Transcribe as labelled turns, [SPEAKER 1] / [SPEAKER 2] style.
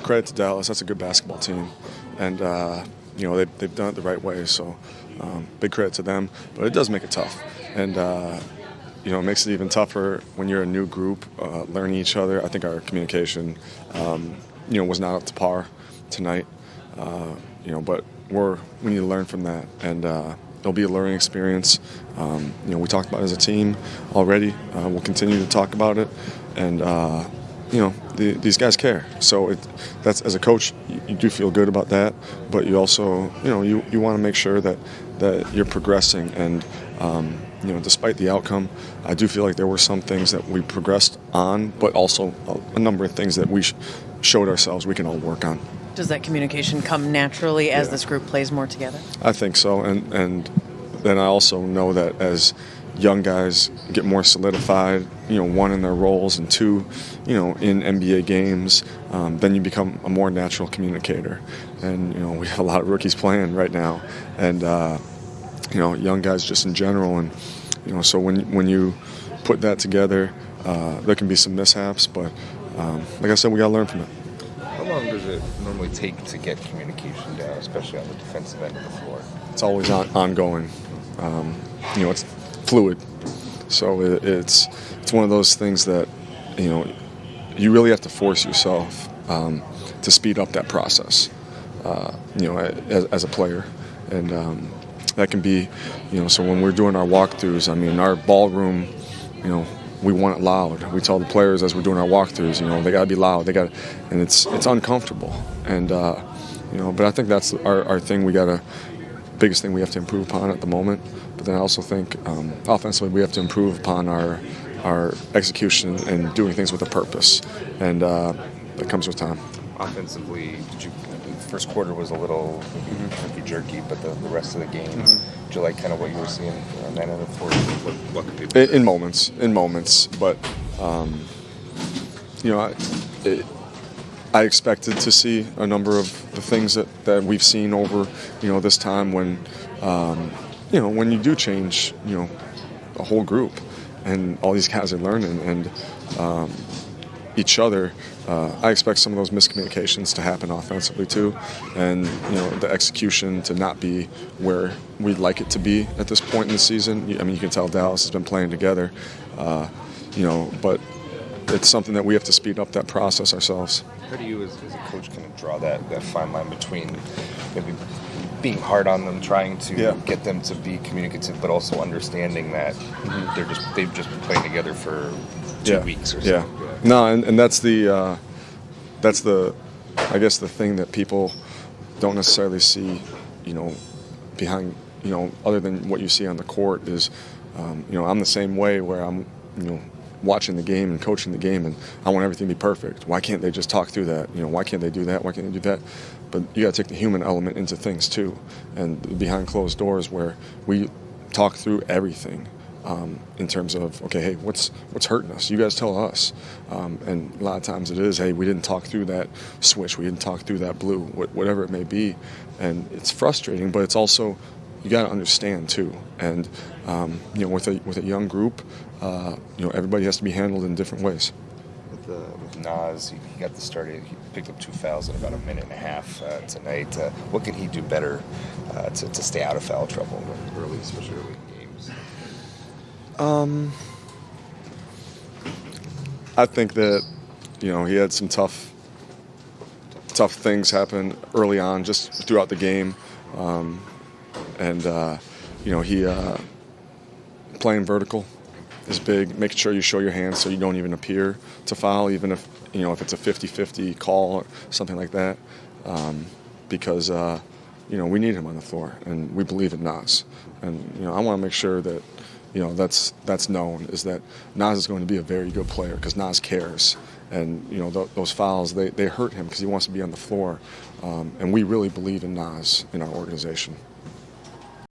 [SPEAKER 1] credit to Dallas. That's a good basketball team, and they've done it the right way. So big credit to them. But it does make it tough, and it makes it even tougher when you're a new group, learning each other. I think our communication, was not up to par tonight. But we need to learn from that, and it'll be a learning experience. We talked about it as a team already. We'll continue to talk about it, and these guys care. So that's, as a coach, you do feel good about that, but you also, you want to make sure that you're progressing. And despite the outcome, I do feel like there were some things that we progressed on, but also a number of things that we showed ourselves we can all work on.
[SPEAKER 2] Does that communication come naturally as this group plays more together?
[SPEAKER 1] I think so, and then I also know that as young guys get more solidified, one in their roles, and two, in NBA games, then you become a more natural communicator. And we have a lot of rookies playing right now, and young guys just in general, and so when you put that together, there can be some mishaps, but like I said, we got to learn from it.
[SPEAKER 3] How long does it normally take to get communication down, especially on the defensive end of the floor?
[SPEAKER 1] It's always ongoing. It's fluid, so it's one of those things that you really have to force yourself to speed up that process. As a player, and that can be, so when we're doing our walkthroughs, our ballroom, we want it loud. We tell the players as we're doing our walkthroughs, they got to be loud. And it's uncomfortable. And but I think that's our thing. Biggest thing we have to improve upon at the moment. But then I also think offensively we have to improve upon our execution and doing things with a purpose, and that comes with time.
[SPEAKER 3] Offensively, first quarter was a little herky-jerky, but the rest of the game, did you like kind of what you were seeing on that end of the floor? What could be
[SPEAKER 1] in moments, but I expected to see a number of the things that we've seen over this time when when you do change a whole group and all these guys are learning and each other. I expect some of those miscommunications to happen offensively too, and the execution to not be where we'd like it to be at this point in the season. You can tell Dallas has been playing together, but it's something that we have to speed up that process ourselves.
[SPEAKER 3] How do you, as a coach, kind of draw that fine line between maybe being hard on them, trying to get them to be communicative, but also understanding that they've just been playing together for 2 weeks or so?
[SPEAKER 1] Yeah. No, and that's the I guess the thing that people don't necessarily see, behind, other than what you see on the court is, I'm the same way where I'm, watching the game and coaching the game, and I want everything to be perfect. Why can't they just talk through that? Why can't they do that? Why can't they do that? But you got to take the human element into things too, and behind closed doors where we talk through everything. In terms of, okay, hey, what's hurting us? You guys tell us. And a lot of times it is, hey, we didn't talk through that switch. We didn't talk through that blue, whatever it may be. And it's frustrating, but it's also, you got to understand too. And, with a young group, everybody has to be handled in different ways.
[SPEAKER 3] With Nas, he got the start. He picked up 2 fouls in about a minute and a half tonight. What can he do better to stay out of foul trouble early, especially early in games?
[SPEAKER 1] I think that, he had some tough things happen early on, just throughout the game, he playing vertical is big. Making sure you show your hands so you don't even appear to foul, even if if it's a 50-50 call or something like that, because we need him on the floor and we believe in Nas, and I want to make sure that. That's known, is that Nas is going to be a very good player because Nas cares. And, those fouls, they hurt him because he wants to be on the floor. And we really believe in Nas in our organization.